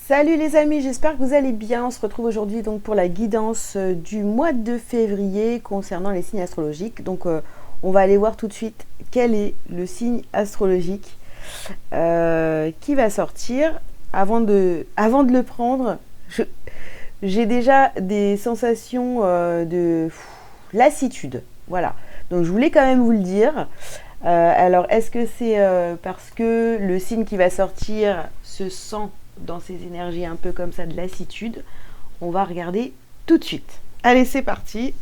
Salut les amis, j'espère que vous allez bien. On se retrouve aujourd'hui donc pour la guidance du mois de février concernant les signes astrologiques. Donc on va aller voir tout de suite quel est le signe astrologique qui va sortir. Avant de le prendre, j'ai déjà des sensations de lassitude. Voilà, donc je voulais quand même vous le dire. Alors est-ce que c'est parce que le signe qui va sortir se sent dans ces énergies un peu comme ça de lassitude? On va regarder tout de suite. Allez, c'est parti.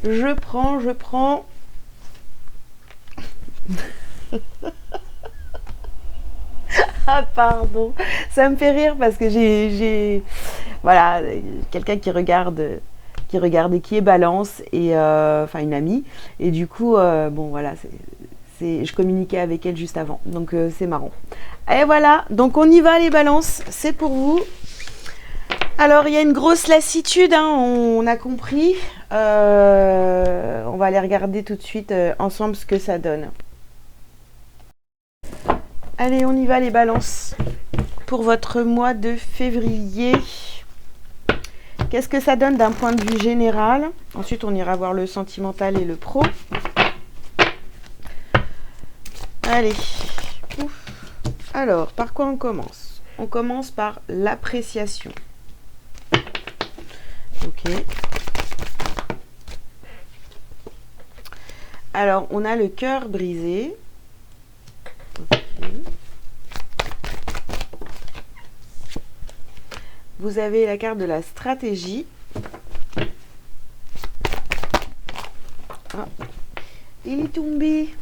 Je prends. Ah pardon, ça me fait rire parce que j'ai voilà, quelqu'un qui regarde et qui est Balance et enfin une amie et du coup bon voilà, je communiquais avec elle juste avant, donc c'est marrant. Et voilà, donc on y va les balances, c'est pour vous. Alors il y a une grosse lassitude, hein, on a compris. On va aller regarder tout de suite ensemble ce que ça donne. Allez, on y va les balances. Pour votre mois de février, qu'est-ce que ça donne d'un point de vue général? Ensuite on ira voir le sentimental et le pro. Allez. Ouf. Alors, par quoi on commence? On commence par l'appréciation. Ok. Alors, on a le cœur brisé. Okay. Vous avez la carte de la stratégie. Ah, il est tombé.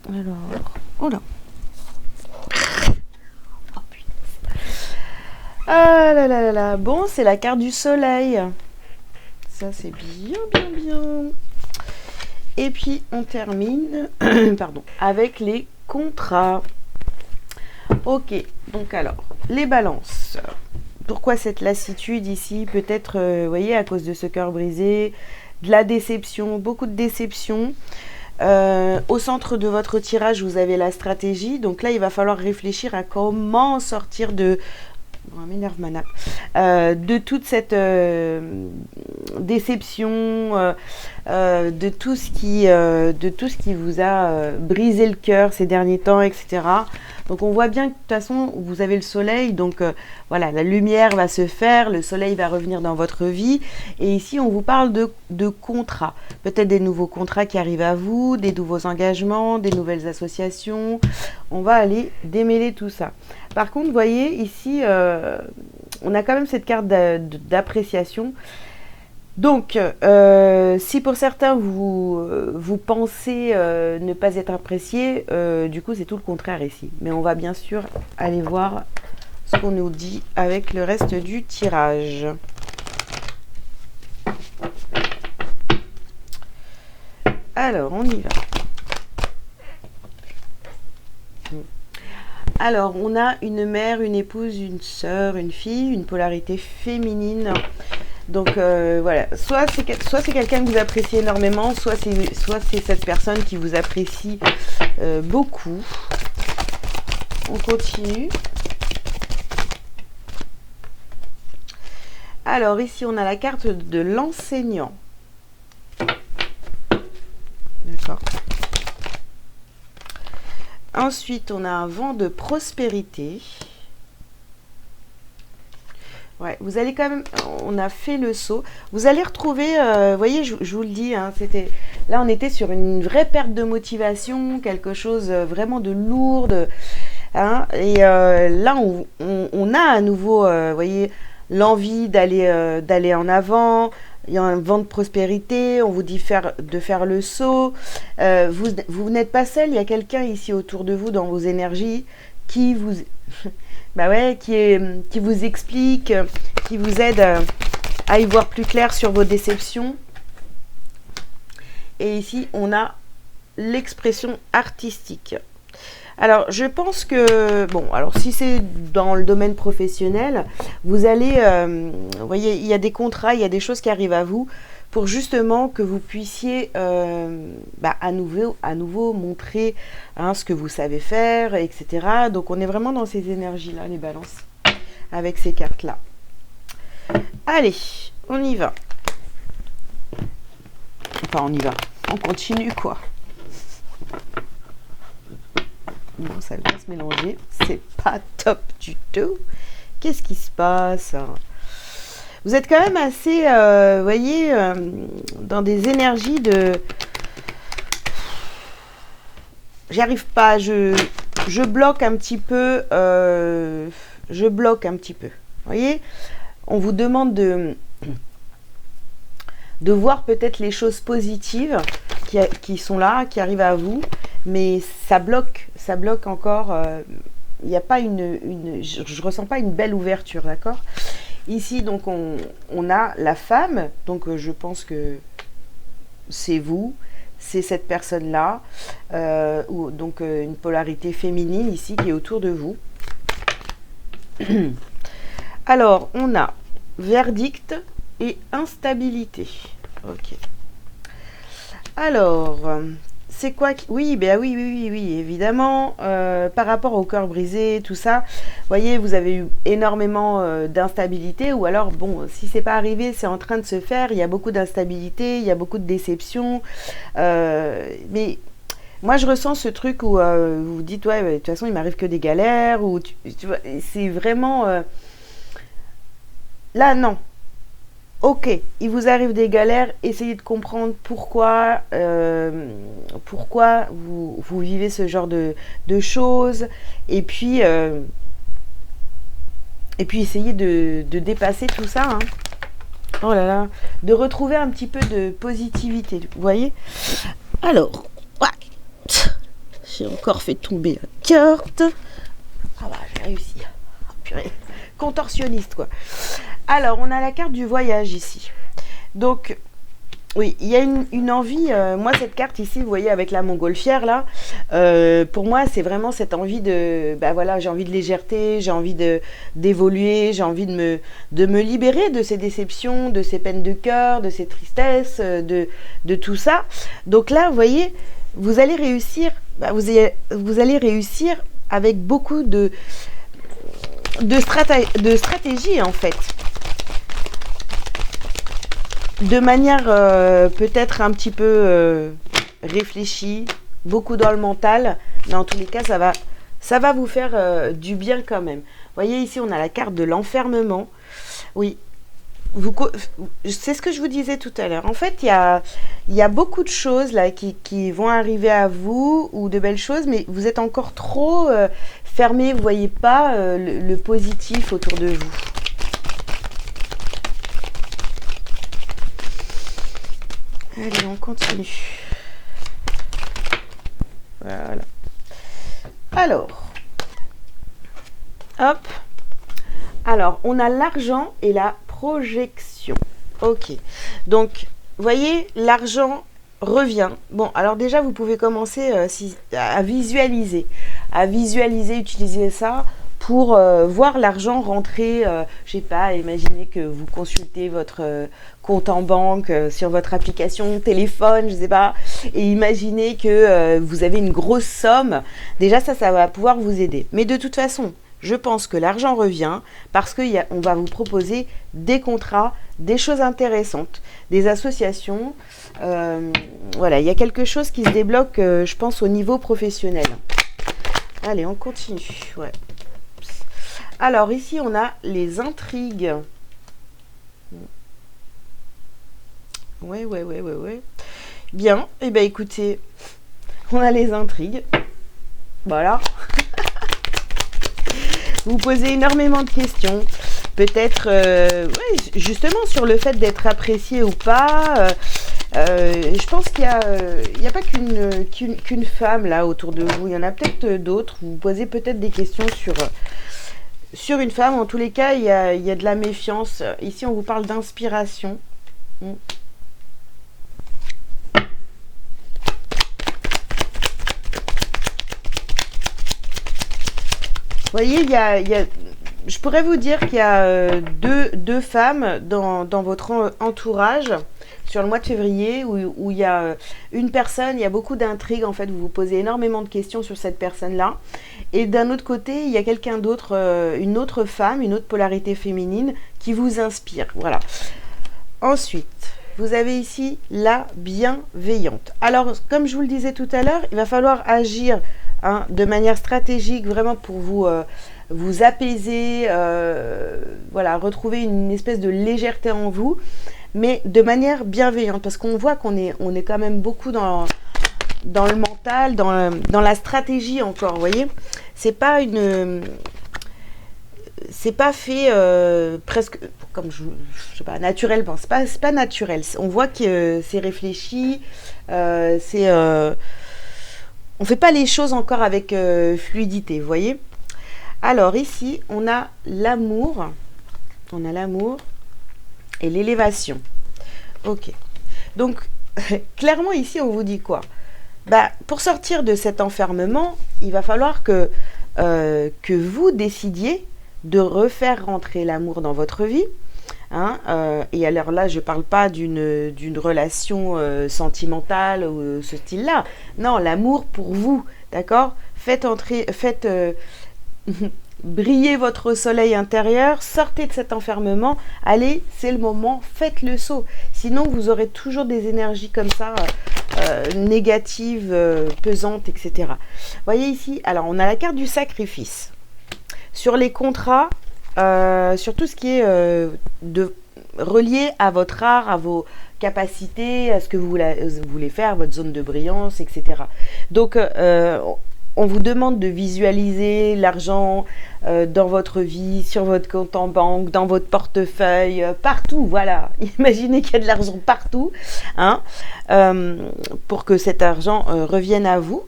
Alors, oh là. Oh putain. Ah là là là là. Bon, c'est la carte du soleil. Ça, c'est bien. Et puis, on termine pardon, avec les contrats. Ok, donc alors, les balances. Pourquoi cette lassitude ici? Peut-être, vous voyez, à cause de ce cœur brisé, de la déception, beaucoup de déception. Au centre de votre tirage, vous avez la stratégie. Donc là, il va falloir réfléchir à comment sortir de... Bon, m'énerve ma nappe. De toute cette déception, de tout ce qui vous a brisé le cœur ces derniers temps, etc. Donc on voit bien que de toute façon, vous avez le soleil. Donc voilà, la lumière va se faire, le soleil va revenir dans votre vie. Et ici, on vous parle de contrats. Peut-être des nouveaux contrats qui arrivent à vous, des nouveaux engagements, des nouvelles associations. On va aller démêler tout ça. Par contre, vous voyez, ici, on a quand même cette carte d'appréciation. Donc, si pour certains, vous pensez ne pas être apprécié, du coup, c'est tout le contraire ici. Mais on va bien sûr aller voir ce qu'on nous dit avec le reste du tirage. Alors, on y va. Alors, on a une mère, une épouse, une sœur, une fille, une polarité féminine. Donc, voilà, soit c'est quelqu'un que vous appréciez énormément, soit c'est cette personne qui vous apprécie beaucoup. On continue. Alors, ici, on a la carte de l'enseignant. D'accord. Ensuite, on a un vent de prospérité. Ouais, vous allez quand même... On a fait le saut. Vous allez retrouver... vous voyez, je vous le dis, hein, là, on était sur une vraie perte de motivation, quelque chose vraiment de lourd. Hein, et là, on a à nouveau, vous voyez, l'envie d'aller en avant. Il y a un vent de prospérité, on vous dit de faire le saut. Vous n'êtes pas seul, il y a quelqu'un ici autour de vous dans vos énergies qui vous, qui vous explique, qui vous aide à y voir plus clair sur vos déceptions. Et ici, on a l'expression artistique. Alors, je pense que, bon, alors si c'est dans le domaine professionnel, vous allez, vous voyez, il y a des contrats, il y a des choses qui arrivent à vous. pour justement que vous puissiez à nouveau montrer ce que vous savez faire, etc. Donc on est vraiment dans ces énergies-là, les balances, avec ces cartes-là. Allez, on y va. Enfin, on y va. On continue, quoi. Non, ça va se mélanger. C'est pas top du tout. Qu'est-ce qui se passe? Vous êtes quand même assez, vous voyez, dans des énergies de... J'arrive pas, je bloque un petit peu. Je bloque un petit peu. Vous voyez, on vous demande de voir peut-être les choses positives qui sont là, qui arrivent à vous, mais ça bloque encore. Il n'y a pas je ressens pas une belle ouverture, d'accord? Ici, donc, on a la femme, donc je pense que c'est vous, c'est cette personne-là, donc une polarité féminine ici qui est autour de vous. Alors, on a verdict et instabilité. Ok. Alors, c'est quoi oui, oui, évidemment. Par rapport au cœur brisé, tout ça, vous voyez, vous avez eu énormément d'instabilité, ou alors, bon, si c'est pas arrivé, c'est en train de se faire. Il y a beaucoup d'instabilité, il y a beaucoup de déception. Mais moi, je ressens ce truc où vous vous dites, ouais, de toute façon, il m'arrive que des galères, ou tu vois, c'est vraiment... là, non. Ok, il vous arrive des galères, essayez de comprendre pourquoi vous vivez ce genre de choses, et puis essayez de dépasser tout ça, hein. Oh là là, de retrouver un petit peu de positivité, vous voyez. Alors, j'ai encore fait tomber la carte. Ah bah, j'ai réussi. Oh, purée. Contorsionniste, quoi. Alors, on a la carte du voyage ici. Donc, oui, il y a une envie. Moi, cette carte ici, vous voyez, avec la montgolfière, là, pour moi, c'est vraiment cette envie de... Ben voilà, j'ai envie de légèreté, j'ai envie d'évoluer, j'ai envie de me libérer de ces déceptions, de ces peines de cœur, de ces tristesses, de tout ça. Donc là, vous voyez, vous allez réussir, vous allez réussir avec beaucoup de stratégie, en fait. De manière peut-être un petit peu réfléchie, beaucoup dans le mental, mais en tous les cas, ça va vous faire du bien quand même. Vous voyez, ici, on a la carte de l'enfermement. Oui, c'est ce que je vous disais tout à l'heure. En fait, il y a beaucoup de choses là qui vont arriver à vous, ou de belles choses, mais vous êtes encore trop fermé, vous ne voyez pas le positif autour de vous. Allez, on continue. Voilà. Alors, hop. Alors, on a l'argent et la projection. Ok. Donc, voyez, l'argent revient. Bon, alors déjà, vous pouvez commencer à visualiser. Utiliser ça pour voir l'argent rentrer, je sais pas, imaginez que vous consultez votre compte en banque sur votre application téléphone, je sais pas, et imaginez que vous avez une grosse somme. Déjà, ça va pouvoir vous aider. Mais de toute façon, je pense que l'argent revient parce qu'on va vous proposer des contrats, des choses intéressantes, des associations. Voilà, il y a quelque chose qui se débloque, je pense, au niveau professionnel. Allez, on continue. Ouais. Alors, ici, on a les intrigues. Ouais. Bien. Eh bien, écoutez, on a les intrigues. Voilà. Vous posez énormément de questions. Peut-être, justement, sur le fait d'être apprécié ou pas. Je pense qu'il n'y a pas qu'une femme, là, autour de vous. Il y en a peut-être d'autres. Vous posez peut-être des questions sur une femme. En tous les cas, il y a de la méfiance. Ici, on vous parle d'inspiration. Vous voyez, je pourrais vous dire qu'il y a deux femmes dans votre entourage sur le mois de février où il y a une personne, il y a beaucoup d'intrigues en fait, vous vous posez énormément de questions sur cette personne-là. Et d'un autre côté, il y a quelqu'un d'autre, une autre femme, une autre polarité féminine qui vous inspire. Voilà. Ensuite, vous avez ici la bienveillante. Alors, comme je vous le disais tout à l'heure, il va falloir agir de manière stratégique vraiment pour vous apaiser, voilà, retrouver une espèce de légèreté en vous, mais de manière bienveillante, parce qu'on voit qu'on est quand même beaucoup dans le mental, dans la stratégie encore, vous voyez. C'est pas fait presque comme je sais pas, naturellement, c'est pas naturel. On voit que c'est réfléchi, on fait pas les choses encore avec fluidité, vous voyez. Alors ici, on a l'amour et l'élévation. Ok. Donc, clairement ici, on vous dit quoi? Bah, pour sortir de cet enfermement, il va falloir que vous décidiez de refaire rentrer l'amour dans votre vie. Et alors là, je ne parle pas d'une relation sentimentale ou ce style-là. Non, l'amour pour vous, d'accord? Faites briller votre soleil intérieur, sortez de cet enfermement, allez, c'est le moment, faites le saut. Sinon, vous aurez toujours des énergies comme ça, négatives, pesantes, etc. Voyez ici, alors on a la carte du sacrifice. Sur les contrats, sur tout ce qui est relié à votre art, à vos capacités, à ce que vous voulez faire, votre zone de brillance, etc. Donc, on vous demande de visualiser l'argent dans votre vie, sur votre compte en banque, dans votre portefeuille, partout, voilà. Imaginez qu'il y a de l'argent partout, pour que cet argent revienne à vous.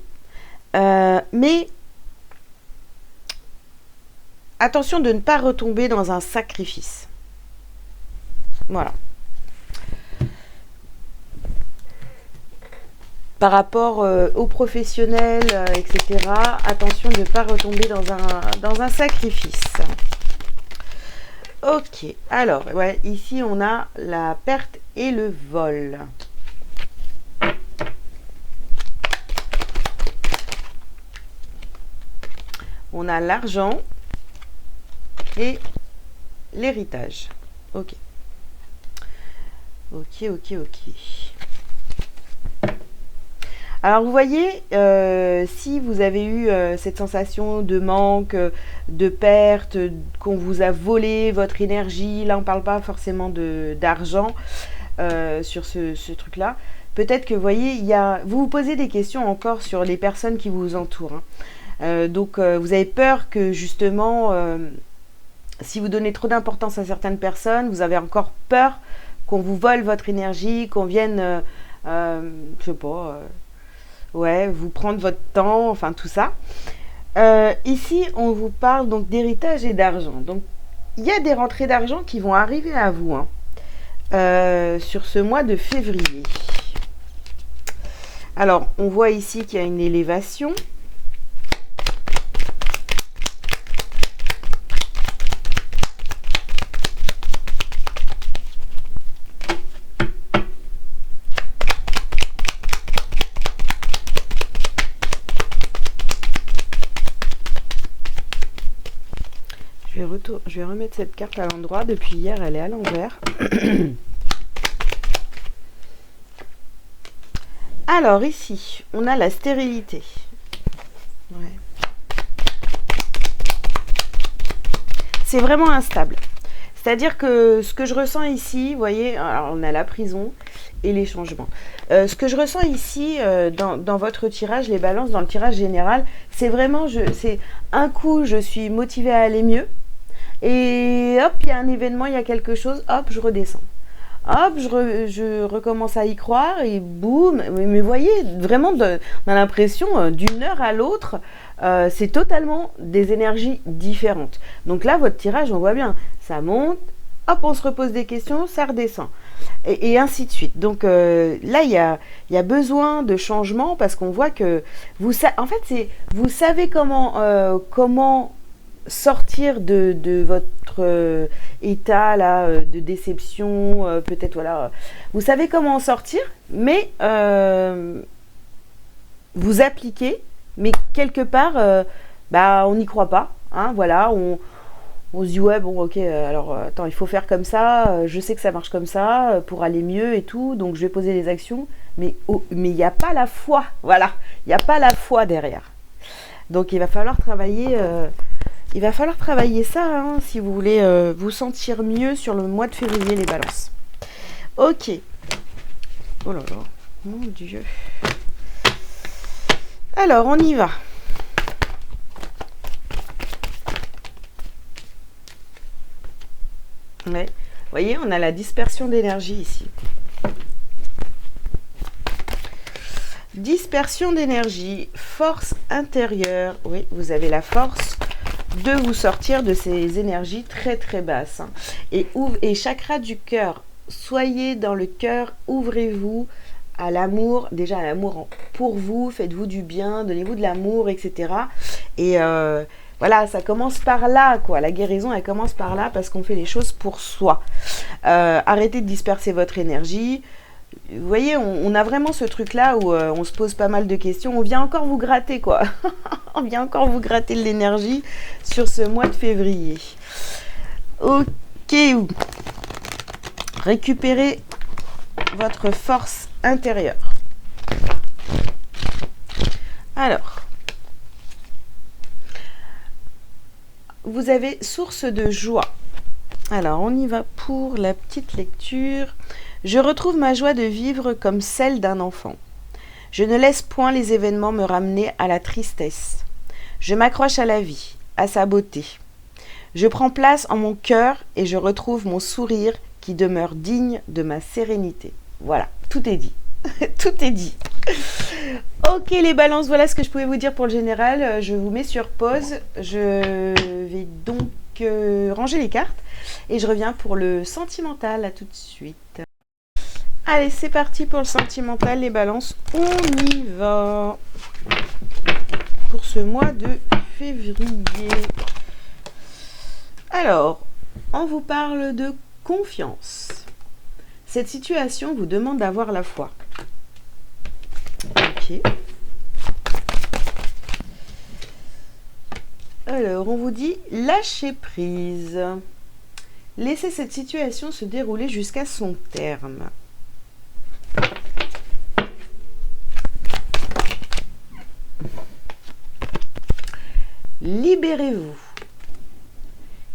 Mais attention de ne pas retomber dans un sacrifice. Voilà. Par rapport aux professionnels, etc., attention de ne pas retomber dans un sacrifice. Ok, alors, ouais, ici on a la perte et le vol. On a l'argent et l'héritage. Ok. Ok. Alors vous voyez, si vous avez eu cette sensation de manque, de perte, qu'on vous a volé votre énergie, là on ne parle pas forcément d'argent sur ce truc-là, peut-être que vous voyez, vous vous posez des questions encore sur les personnes qui vous entourent. Donc vous avez peur que justement, si vous donnez trop d'importance à certaines personnes, vous avez encore peur qu'on vous vole votre énergie, qu'on vienne, je sais pas... vous prendre votre temps, enfin tout ça. Ici, on vous parle donc d'héritage et d'argent. Donc, il y a des rentrées d'argent qui vont arriver à vous sur ce mois de février. Alors, on voit ici qu'il y a une élévation. Je vais remettre cette carte à l'endroit. Depuis hier, elle est à l'envers. Alors, ici, on a la stérilité. Ouais. C'est vraiment instable. C'est-à-dire que ce que je ressens ici, vous voyez, alors on a la prison et les changements. Ce que je ressens ici, dans votre tirage, les balances, dans le tirage général, c'est vraiment, c'est un coup, je suis motivée à aller mieux. Et hop, il y a un événement, il y a quelque chose, hop, je redescends. Hop, je recommence à y croire et boum. Mais vous voyez, vraiment, on a l'impression d'une heure à l'autre, c'est totalement des énergies différentes. Donc là, votre tirage, on voit bien, ça monte, hop, on se repose des questions, ça redescend. Et ainsi de suite. Donc là, il y a besoin de changement parce qu'on voit que vous savez comment sortir de votre état là de déception, peut-être voilà, vous savez comment en sortir, mais vous appliquez, mais quelque part, bah on n'y croit pas, hein, voilà, on se dit ouais bon ok alors attends il faut faire comme ça, je sais que ça marche comme ça pour aller mieux et tout, donc je vais poser les actions, mais mais il n'y a pas la foi, voilà, il n'y a pas la foi derrière. Donc il va falloir travailler ça, hein, si vous voulez vous sentir mieux sur le mois de février, les balances. Ok. Oh là là, mon Dieu. Alors, on y va. Ouais. Vous voyez, on a la dispersion d'énergie ici. Dispersion d'énergie, force intérieure. Oui, vous avez la force de vous sortir de ces énergies très très basses. Hein. Et chakra du cœur, soyez dans le cœur, ouvrez-vous à l'amour, déjà à l'amour pour vous, faites-vous du bien, donnez-vous de l'amour, etc. Et voilà, ça commence par là, quoi. La guérison, elle commence par là parce qu'on fait les choses pour soi. Arrêtez de disperser votre énergie. Vous voyez, on a vraiment ce truc-là où on se pose pas mal de questions. On vient encore vous gratter, quoi. On vient encore vous gratter de l'énergie sur ce mois de février. Ok. Récupérez votre force intérieure. Alors, vous avez source de joie. Alors, on y va pour la petite lecture. Je retrouve ma joie de vivre comme celle d'un enfant. Je ne laisse point les événements me ramener à la tristesse. Je m'accroche à la vie, à sa beauté. Je prends place en mon cœur et je retrouve mon sourire qui demeure digne de ma sérénité. Voilà, tout est dit. Tout est dit. Ok les balances, voilà ce que je pouvais vous dire pour le général. Je vous mets sur pause. Je vais donc ranger les cartes et je reviens pour le sentimental. À tout de suite. Allez, c'est parti pour le sentimental, les balances. On y va. Pour ce mois de février. Alors, on vous parle de confiance. Cette situation vous demande d'avoir la foi. Ok. Alors, on vous dit lâcher prise. Laissez cette situation se dérouler jusqu'à son terme. Libérez-vous.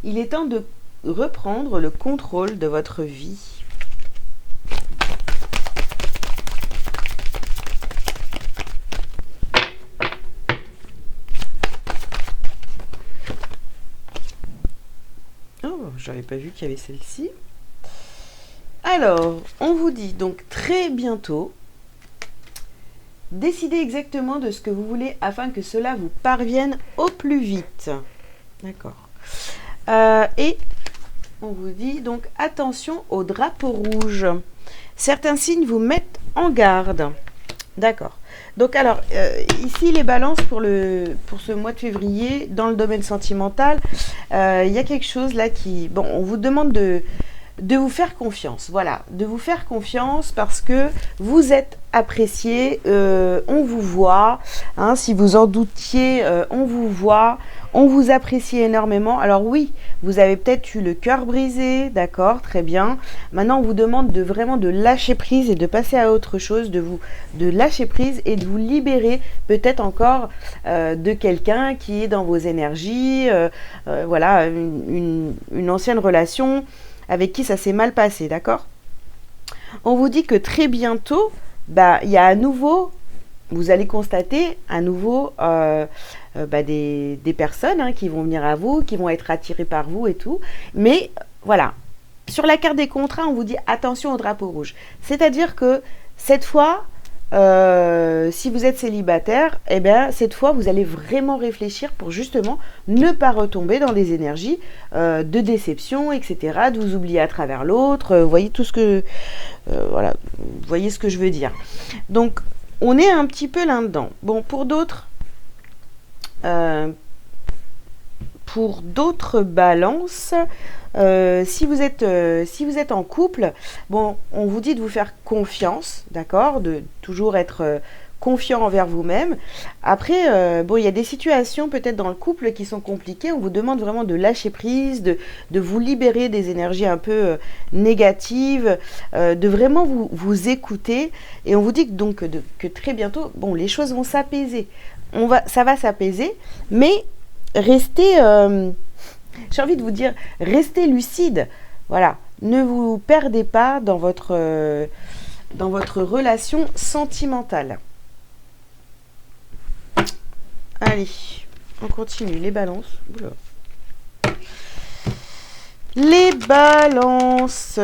Il est temps de reprendre le contrôle de votre vie. Oh, j'avais pas vu qu'il y avait celle-ci. Alors, on vous dit donc très bientôt, décidez exactement de ce que vous voulez afin que cela vous parvienne au plus vite. D'accord. Et on vous dit donc attention au drapeau rouge. Certains signes vous mettent en garde. D'accord. Donc alors, ici les balances pour ce mois de février, dans le domaine sentimental, il y a quelque chose là qui... Bon, on vous demande de vous faire confiance, voilà, de vous faire confiance parce que vous êtes apprécié, on vous voit, hein, si vous en doutiez, on vous voit, on vous apprécie énormément. Alors oui, vous avez peut-être eu le cœur brisé, d'accord, très bien. Maintenant, on vous demande de vraiment de lâcher prise et de passer à autre chose, de lâcher prise et de vous libérer peut-être encore de quelqu'un qui est dans vos énergies, voilà, une ancienne relation avec qui ça s'est mal passé, d'accord? On vous dit que très bientôt, il y a à nouveau, vous allez constater à nouveau des personnes hein, qui vont venir à vous, qui vont être attirées par vous et tout. Mais voilà, sur la carte des contrats, on vous dit attention au drapeau rouge. C'est-à-dire que cette fois, si vous êtes célibataire, eh bien, cette fois, vous allez vraiment réfléchir pour justement ne pas retomber dans des énergies de déception, etc., de vous oublier à travers l'autre. Vous voyez tout ce que... voilà, vous voyez ce que je veux dire. Donc, on est un petit peu là-dedans. Bon, pour d'autres, pour d'autres balances, si vous êtes en couple, bon, on vous dit de vous faire confiance, d'accord, de toujours être confiant envers vous-même. Après, bon, il y a des situations peut-être dans le couple qui sont compliquées. On vous demande vraiment de lâcher prise, de vous libérer des énergies un peu négatives, de vraiment vous écouter. Et on vous dit que très bientôt, bon, les choses vont s'apaiser. Ça va s'apaiser, mais restez, j'ai envie de vous dire, restez lucide. Voilà, ne vous perdez pas dans votre relation sentimentale. Allez, on continue. Les balances. Oula. Les balances.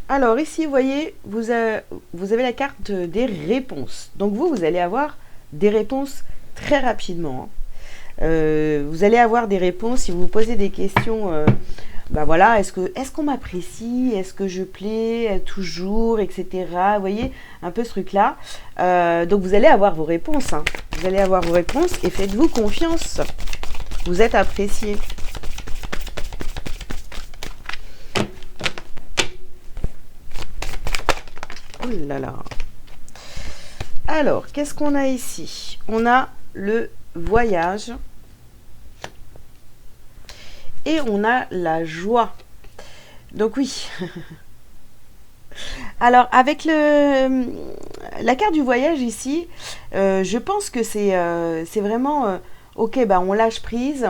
Alors ici, vous voyez, vous avez la carte des réponses. Donc vous allez avoir des réponses très rapidement. Vous allez avoir des réponses si vous vous posez des questions. Ben voilà, est-ce qu'on m'apprécie, est-ce que je plais toujours, etc. Vous voyez, un peu ce truc-là. Donc vous allez avoir vos réponses. Hein. Vous allez avoir vos réponses et faites-vous confiance. Vous êtes apprécié. Oh là là. Alors, qu'est-ce qu'on a ici? On a le voyage. Et on a la joie. Donc oui. Alors, avec la carte du voyage ici, je pense que c'est vraiment... ok, bah, on lâche prise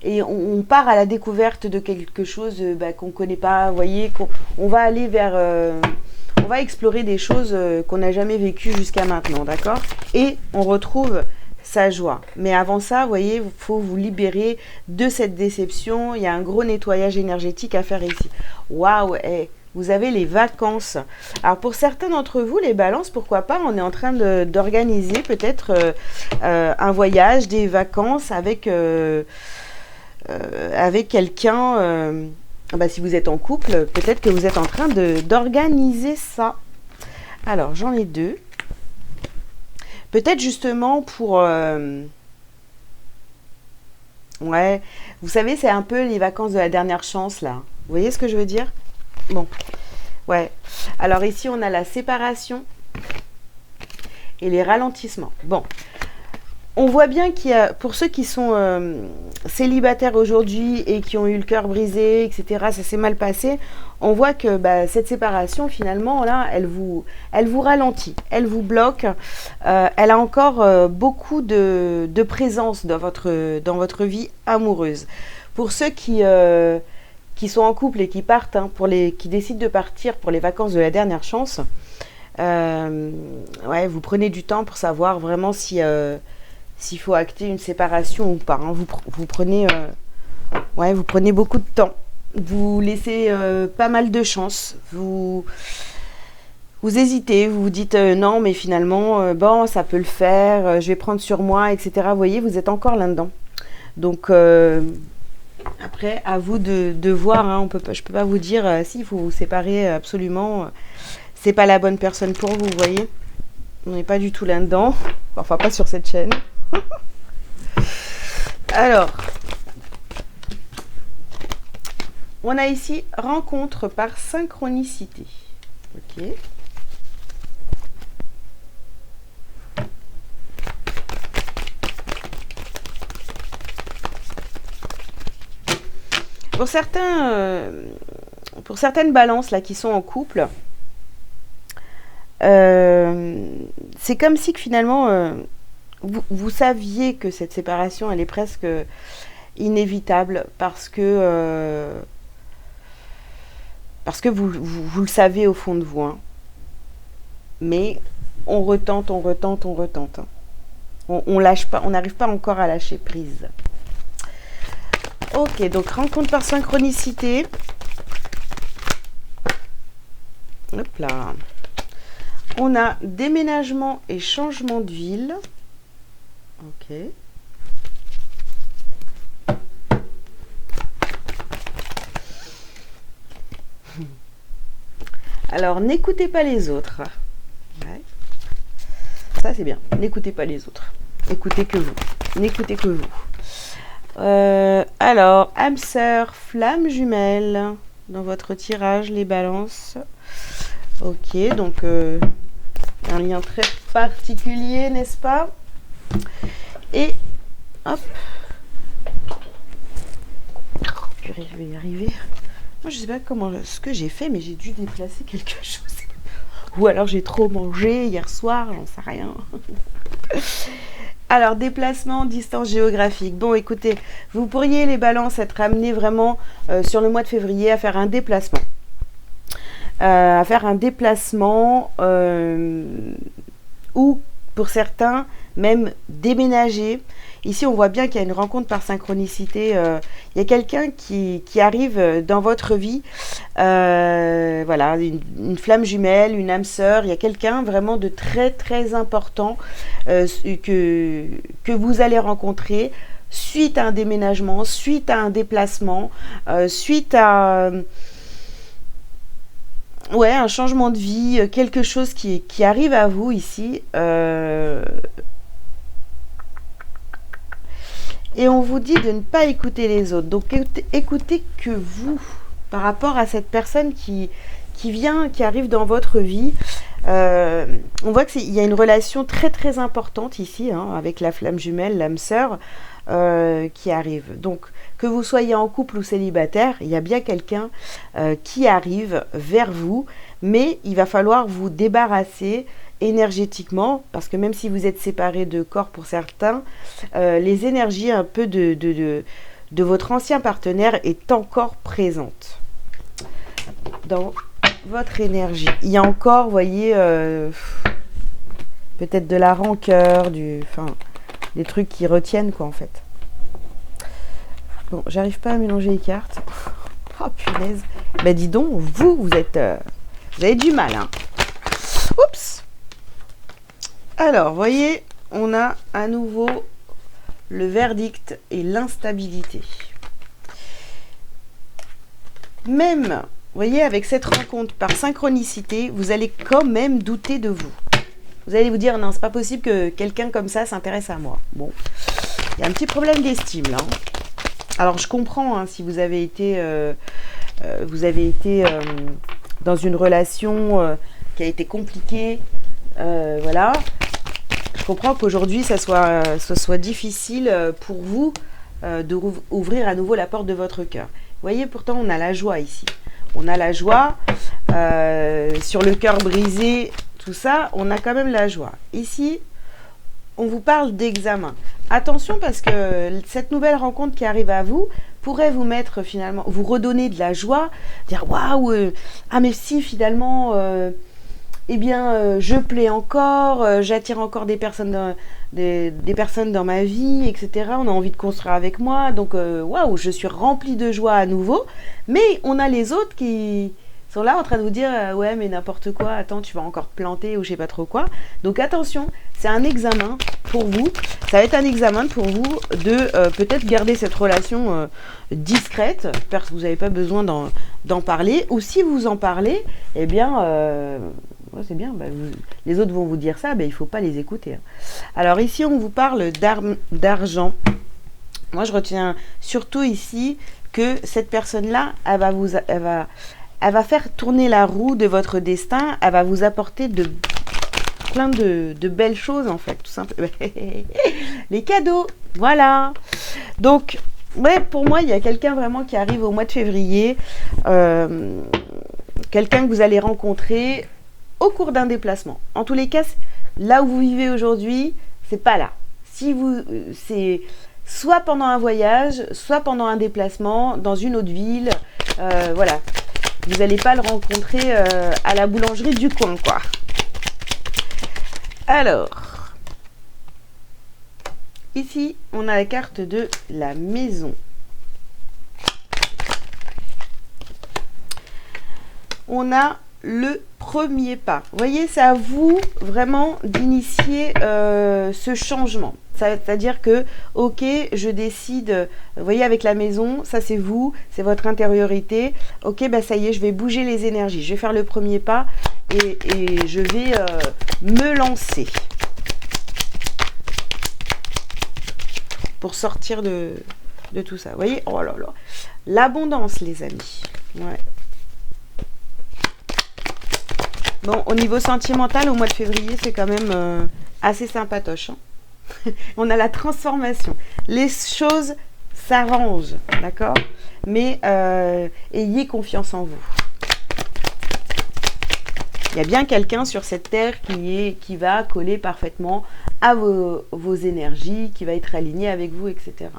et on part à la découverte de quelque chose qu'on ne connaît pas. Vous voyez, on va aller vers... on va explorer des choses qu'on n'a jamais vécues jusqu'à maintenant, d'accord? Et on retrouve sa joie. Mais avant ça, vous voyez, il faut vous libérer de cette déception. Il y a un gros nettoyage énergétique à faire ici. Waouh, vous avez les vacances. Alors pour certains d'entre vous, les balances, pourquoi pas, on est en train d'organiser peut-être un voyage, des vacances avec quelqu'un. Bah, si vous êtes en couple, peut-être que vous êtes en train d'organiser ça. Alors, j'en ai deux. Peut-être justement pour... ouais, vous savez, c'est un peu les vacances de la dernière chance, là. Vous voyez ce que je veux dire? Bon, ouais. Alors ici, on a la séparation et les ralentissements. Bon, on voit bien qu'il y a, pour ceux qui sont célibataires aujourd'hui et qui ont eu le cœur brisé, etc., ça s'est mal passé, on voit que cette séparation, finalement, là, elle vous ralentit, elle vous bloque, elle a encore beaucoup de présence dans votre vie amoureuse. Pour ceux qui sont en couple et qui partent, hein, qui décident de partir pour les vacances de la dernière chance, ouais, vous prenez du temps pour savoir vraiment s'il faut acter une séparation ou pas. Hein. Vous prenez beaucoup de temps. Vous laissez pas mal de chance. Vous hésitez, vous vous dites non, mais finalement, bon, ça peut le faire, je vais prendre sur moi, etc. Vous voyez, vous êtes encore là-dedans. Donc, après, à vous de voir. Hein, je peux pas vous dire si il faut vous séparer absolument. C'est pas la bonne personne pour vous, vous voyez. On n'est pas du tout là-dedans. Enfin, pas sur cette chaîne. Alors, on a ici rencontre par synchronicité. Ok. Pour certaines balances là qui sont en couple, c'est comme si que finalement vous saviez que cette séparation elle est presque inévitable parce que vous le savez au fond de vous. Hein. Mais on retente. Hein. On lâche pas, on n'arrive pas encore à lâcher prise. Ok, donc rencontre par synchronicité. Hop là. On a déménagement et changement de ville. Ok. Alors, n'écoutez pas les autres. Ouais. Ça, c'est bien. N'écoutez pas les autres. Écoutez que vous. N'écoutez que vous. Alors, âme sœur, flamme jumelle. Dans votre tirage, les balances. Ok, donc un lien très particulier, n'est-ce pas? Et hop. Purée, je vais y arriver. Moi, je sais pas comment ce que j'ai fait, mais j'ai dû déplacer quelque chose. Ou alors j'ai trop mangé hier soir, j'en sais rien. Alors, déplacement, distance géographique. Bon, écoutez, vous pourriez, les balances, être amenés vraiment sur le mois de février à faire un déplacement. Ou, pour certains, même déménager. Ici, on voit bien qu'il y a une rencontre par synchronicité. Il y a quelqu'un qui arrive dans votre vie. Voilà, une flamme jumelle, une âme sœur. Il y a quelqu'un vraiment de très, très important que vous allez rencontrer suite à un déménagement, suite à un déplacement, suite à... Ouais, un changement de vie, quelque chose qui arrive à vous ici. Et on vous dit de ne pas écouter les autres. Donc écoutez que vous, par rapport à cette personne qui arrive dans votre vie. On voit qu'il y a une relation très très importante ici, hein, avec la flamme jumelle, l'âme sœur, qui arrive. Donc que vous soyez en couple ou célibataire, il y a bien quelqu'un qui arrive vers vous, mais il va falloir vous débarrasser énergétiquement, parce que même si vous êtes séparés de corps pour certains, les énergies un peu de votre ancien partenaire est encore présente dans votre énergie. Il y a encore, vous voyez, peut-être de la rancœur, des trucs qui retiennent, quoi, en fait. Bon, j'arrive pas à mélanger les cartes. Oh, punaise. Ben, dis donc, vous avez du mal, hein. Oups. Alors, voyez, on a à nouveau le verdict et l'instabilité. Même, vous voyez, avec cette rencontre par synchronicité, vous allez quand même douter de vous. Vous allez vous dire, non, c'est pas possible que quelqu'un comme ça s'intéresse à moi. Bon, il y a un petit problème d'estime, là. Alors, je comprends, hein, si vous avez été dans une relation qui a été compliquée, voilà. Je comprends qu'aujourd'hui, ce soit difficile pour vous d'ouvrir à nouveau la porte de votre cœur. Vous voyez, pourtant, on a la joie ici. On a la joie sur le cœur brisé, tout ça, on a quand même la joie. Ici, on vous parle d'examen. Attention, parce que cette nouvelle rencontre qui arrive à vous pourrait vous mettre finalement, vous redonner de la joie, dire waouh, ah mais si finalement... je plais encore, j'attire encore des personnes dans ma vie, etc. On a envie de construire avec moi, donc waouh, je suis remplie de joie à nouveau. Mais on a les autres qui sont là en train de vous dire ouais, mais n'importe quoi, attends, tu vas encore te planter ou je sais pas trop quoi. Donc attention, c'est un examen pour vous. Ça va être un examen pour vous de peut-être garder cette relation discrète, parce que vous n'avez pas besoin d'en parler. Ou si vous en parlez, eh bien... ouais, c'est bien, les autres vont vous dire ça, il ne faut pas les écouter. Hein. Alors ici, on vous parle d'argent. Moi, je retiens surtout ici que cette personne-là, elle va faire tourner la roue de votre destin, elle va vous apporter plein de belles choses, en fait, tout simplement. Les cadeaux, voilà. Donc, ouais, pour moi, il y a quelqu'un vraiment qui arrive au mois de février, quelqu'un que vous allez rencontrer au cours d'un déplacement. En tous les cas, là où vous vivez aujourd'hui, c'est pas là. C'est soit pendant un voyage, soit pendant un déplacement dans une autre ville. Voilà. Vous n'allez pas le rencontrer à la boulangerie du coin, quoi. Alors, ici, on a la carte de la maison. On a le premier pas. Vous voyez, c'est à vous vraiment d'initier ce changement. C'est-à-dire que, ok, je décide, vous voyez, avec la maison, ça c'est vous, c'est votre intériorité. Ok, bah ça y est, je vais bouger les énergies. Je vais faire le premier pas et je vais me lancer pour sortir de tout ça. Vous voyez, oh là là, l'abondance, les amis. Ouais. Bon, au niveau sentimental, au mois de février, c'est quand même assez sympatoche. Hein. On a la transformation. Les choses s'arrangent, d'accord? Mais ayez confiance en vous. Il y a bien quelqu'un sur cette terre qui va coller parfaitement à vos énergies, qui va être aligné avec vous, etc.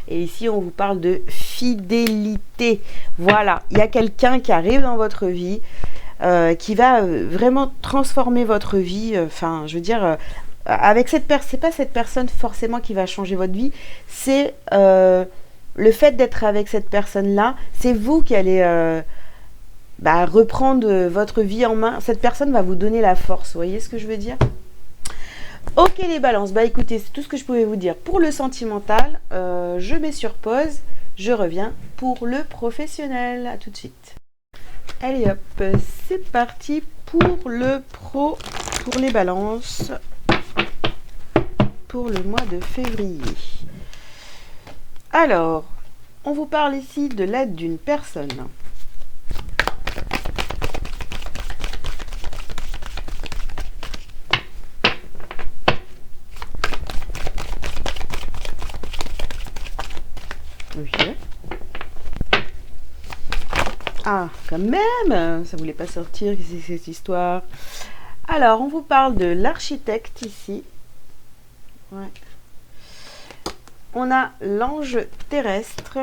Et ici, on vous parle de fidélité. Voilà, il y a quelqu'un qui arrive dans votre vie, qui va vraiment transformer votre vie. Enfin, je veux dire, avec cette personne, c'est pas cette personne forcément qui va changer votre vie, c'est le fait d'être avec cette personne-là, c'est vous qui allez reprendre votre vie en main. Cette personne va vous donner la force, vous voyez ce que je veux dire? Ok les balances, bah écoutez, c'est tout ce que je pouvais vous dire pour le sentimental. Je mets sur pause, je reviens pour le professionnel. À tout de suite. Allez hop, c'est parti pour le pro, pour les balances, pour le mois de février. Alors, on vous parle ici de l'aide d'une personne. Ok. Ah, quand même, ça voulait pas sortir, qu'est-ce que c'est cette histoire? Alors, on vous parle de l'architecte ici. Ouais. On a l'ange terrestre.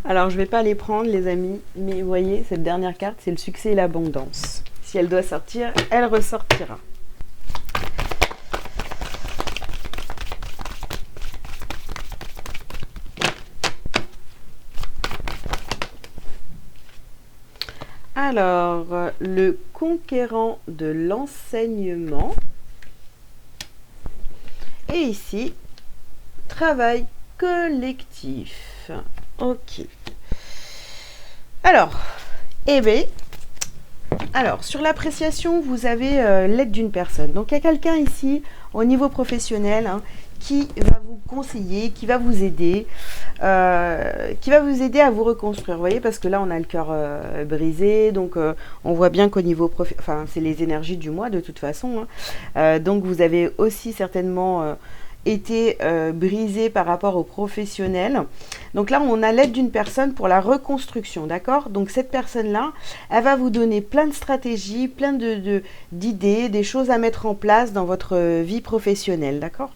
Alors, je ne vais pas les prendre, les amis, mais vous voyez, cette dernière carte, c'est le succès et l'abondance. Si elle doit sortir, elle ressortira. Alors, le conquérant de l'enseignement. Et ici, travail collectif. Ok. Alors, sur l'appréciation, vous avez l'aide d'une personne. Donc, il y a quelqu'un ici, au niveau professionnel, hein, qui va vous conseiller, qui va vous aider à vous reconstruire. Vous voyez, parce que là, on a le cœur brisé, donc on voit bien qu'au niveau c'est les énergies du mois de toute façon. Hein. Donc, vous avez aussi certainement été brisé par rapport aux professionnels. Donc là, on a l'aide d'une personne pour la reconstruction, d'accord? Donc cette personne-là, elle va vous donner plein de stratégies, plein d'idées, des choses à mettre en place dans votre vie professionnelle, d'accord?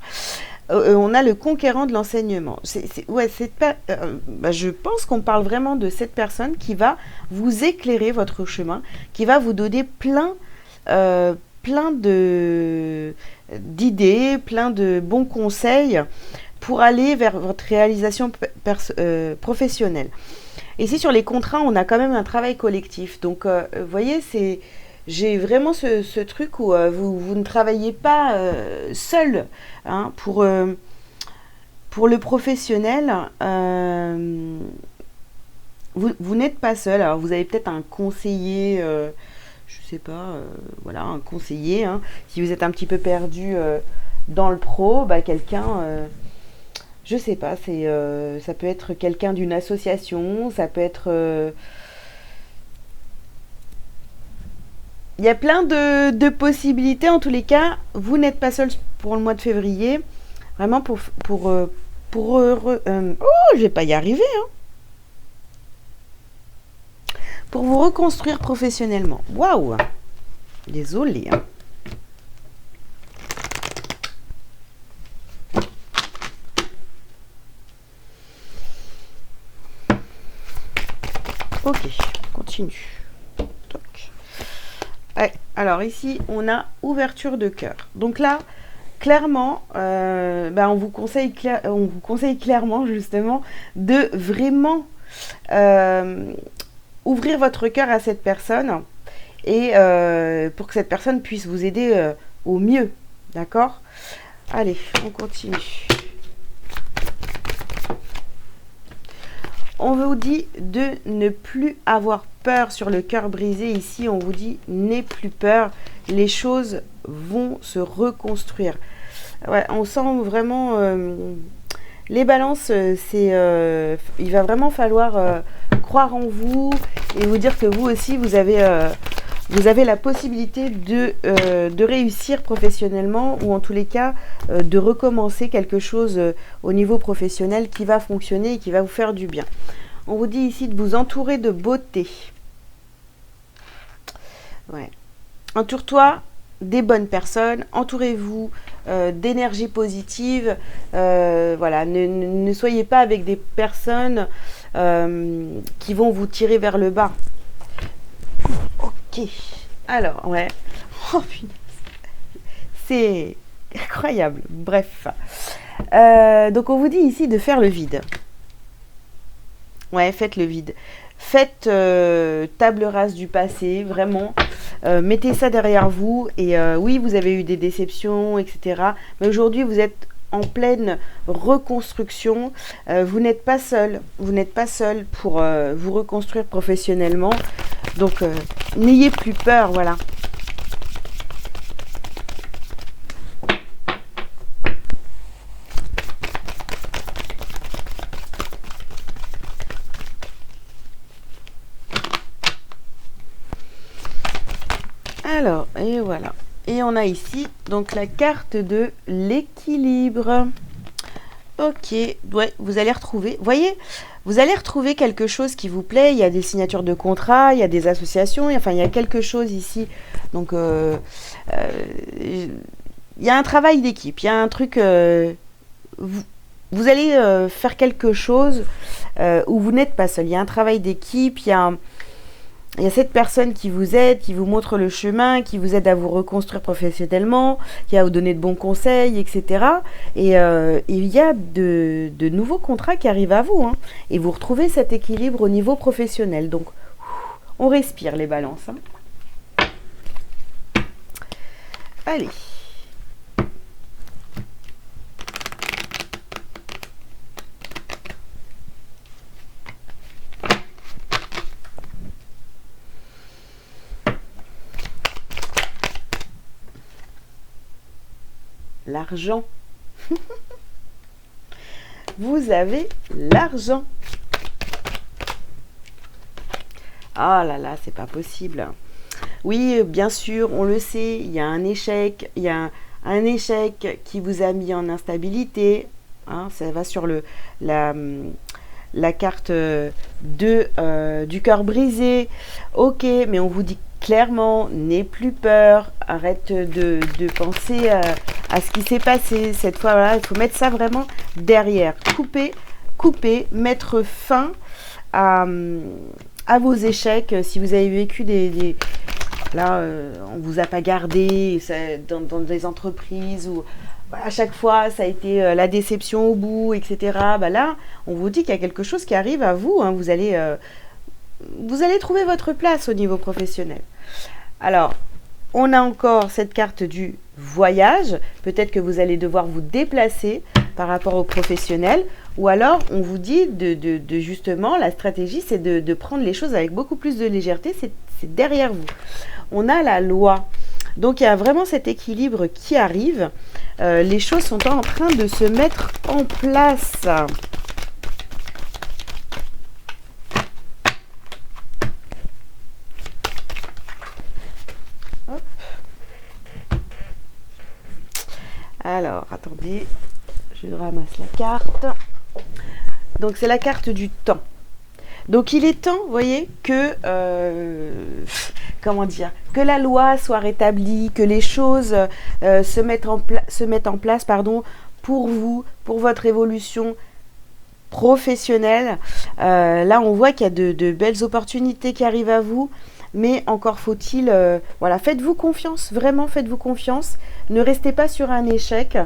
On a le conquérant de l'enseignement. Je pense qu'on parle vraiment de cette personne qui va vous éclairer votre chemin, qui va vous donner plein d'idées, plein de bons conseils pour aller vers votre réalisation professionnelle. Ici, sur les contrats, on a quand même un travail collectif. Donc, vous voyez, j'ai vraiment ce truc où vous ne travaillez pas seul. Hein, pour le professionnel, vous n'êtes pas seul. Alors, vous avez peut-être un conseiller, je sais pas, voilà, un conseiller. Hein. Si vous êtes un petit peu perdu dans le pro, quelqu'un... je sais pas, ça peut être quelqu'un d'une association, ça peut être... Il y a plein de possibilités. En tous les cas, vous n'êtes pas seul pour le mois de février. Vraiment oh, je vais pas y arriver. Hein. Pour vous reconstruire professionnellement. Waouh! Désolée. Hein. Ok, continue. Toc. Ouais, alors ici, on a ouverture de cœur. Donc là, clairement, on vous conseille clairement justement de vraiment euh, ouvrir votre cœur à cette personne et pour que cette personne puisse vous aider au mieux. D'accord? Allez, on continue. On vous dit de ne plus avoir peur sur le cœur brisé. Ici, on vous dit n'aie plus peur. Les choses vont se reconstruire. Ouais, on sent vraiment les balances. Il va vraiment falloir croire en vous et vous dire que vous aussi, vous avez la possibilité de réussir professionnellement ou en tous les cas de recommencer quelque chose au niveau professionnel qui va fonctionner et qui va vous faire du bien. On vous dit ici de vous entourer de beauté. Ouais. Entoure-toi des bonnes personnes, entourez-vous d'énergie positive. Voilà, ne soyez pas avec des personnes qui vont vous tirer vers le bas. Ok. Alors, ouais. Oh punaise. C'est incroyable. Bref. Donc, on vous dit ici de faire le vide. Ouais, faites le vide. Faites table rase du passé, vraiment. Mettez ça derrière vous. Et oui, vous avez eu des déceptions, etc. Mais aujourd'hui, vous êtes en pleine reconstruction. Vous n'êtes pas seul. Vous n'êtes pas seul pour vous reconstruire professionnellement. Donc, n'ayez plus peur, voilà. Alors, et voilà. Et on a ici, donc, la carte de l'équilibre. Ok, ouais, vous allez retrouver, voyez, vous allez retrouver quelque chose qui vous plaît. Il y a des signatures de contrats, il y a des associations, enfin, il y a quelque chose ici. Donc, il y a un travail d'équipe, il y a un truc. Vous allez faire quelque chose où vous n'êtes pas seul. Il y a un travail d'équipe, il y a cette personne qui vous aide, qui vous montre le chemin, qui vous aide à vous reconstruire professionnellement, qui va vous donner de bons conseils, etc. Et il y a de nouveaux contrats qui arrivent à vous. Hein, et vous retrouvez cet équilibre au niveau professionnel. Donc, on respire les balances. Hein. Allez. L'argent. Vous avez l'argent. Ah là là, c'est pas possible. Oui, bien sûr, on le sait, il y a un échec, il y a un échec qui vous a mis en instabilité. Hein, ça va sur la carte du cœur brisé. Ok, mais on vous dit clairement, n'aie plus peur, arrête de penser à ce qui s'est passé. Cette fois, voilà, il faut mettre ça vraiment derrière. Couper, mettre fin à vos échecs. Si vous avez vécu là, on vous a pas gardé dans des entreprises où à chaque fois ça a été la déception au bout, etc. Bah là, on vous dit qu'il y a quelque chose qui arrive à vous. Hein, vous allez trouver votre place au niveau professionnel. Alors, on a encore cette carte du voyage. Peut-être que vous allez devoir vous déplacer par rapport au professionnel. Ou alors, on vous dit de justement, la stratégie, c'est de prendre les choses avec beaucoup plus de légèreté. C'est derrière vous. On a la loi. Donc, il y a vraiment cet équilibre qui arrive. Les choses sont en train de se mettre en place. Hop. Alors, attendez, je ramasse la carte. Donc, c'est la carte du temps. Donc, il est temps, vous voyez, que que la loi soit rétablie, que les choses se mettent en place, pour vous, pour votre évolution professionnelle. Là, on voit qu'il y a de belles opportunités qui arrivent à vous. mais encore faut-il, voilà, faites-vous confiance, vraiment faites-vous confiance, ne restez pas sur un échec,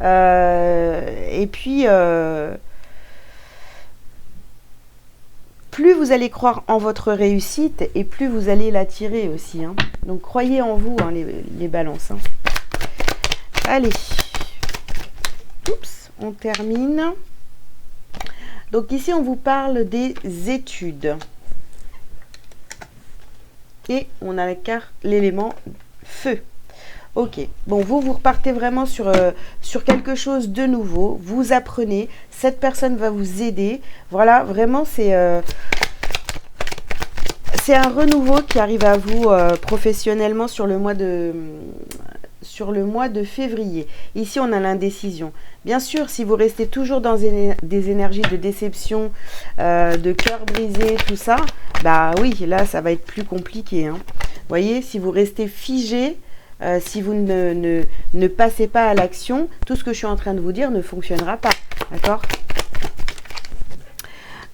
et puis plus vous allez croire en votre réussite et plus vous allez l'attirer aussi, hein. Donc croyez en vous, hein, les balances, hein. Allez, oups, on termine. Donc ici, on vous parle des études. Et on a l'élément feu. Ok, bon, vous repartez vraiment sur quelque chose de nouveau. Vous apprenez, cette personne va vous aider. Voilà, vraiment, c'est un renouveau qui arrive à vous professionnellement sur le mois de février. Ici, on a l'indécision. Bien sûr, si vous restez toujours dans des énergies de déception, de cœur brisé, tout ça, bah oui, là, ça va être plus compliqué, hein. Vous voyez, si vous restez figé, si vous ne passez pas à l'action, tout ce que je suis en train de vous dire ne fonctionnera pas. D'accord ?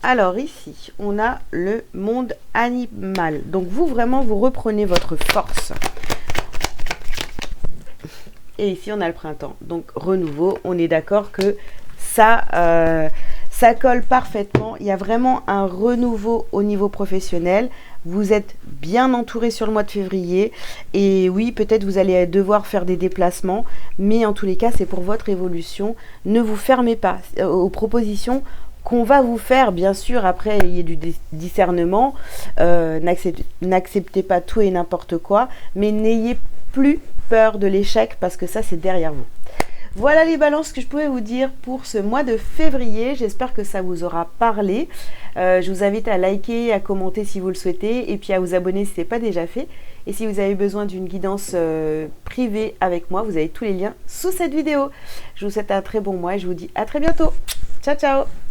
Alors ici, on a le monde animal. Donc vous, vraiment, vous reprenez votre force. Et ici, on a le printemps. Donc, renouveau, on est d'accord que ça colle parfaitement. Il y a vraiment un renouveau au niveau professionnel. Vous êtes bien entouré sur le mois de février. Et oui, peut-être vous allez devoir faire des déplacements. Mais en tous les cas, c'est pour votre évolution. Ne vous fermez pas aux propositions qu'on va vous faire. Bien sûr, après, il y a du discernement. N'acceptez pas tout et n'importe quoi. Mais n'ayez plus peur de l'échec parce que ça, c'est derrière vous. Voilà les balances que je pouvais vous dire pour ce mois de février. J'espère que ça vous aura parlé. Je vous invite à liker, à commenter si vous le souhaitez et puis à vous abonner si ce n'est pas déjà fait. Et si vous avez besoin d'une guidance privée avec moi, vous avez tous les liens sous cette vidéo. Je vous souhaite un très bon mois et je vous dis à très bientôt. Ciao, ciao!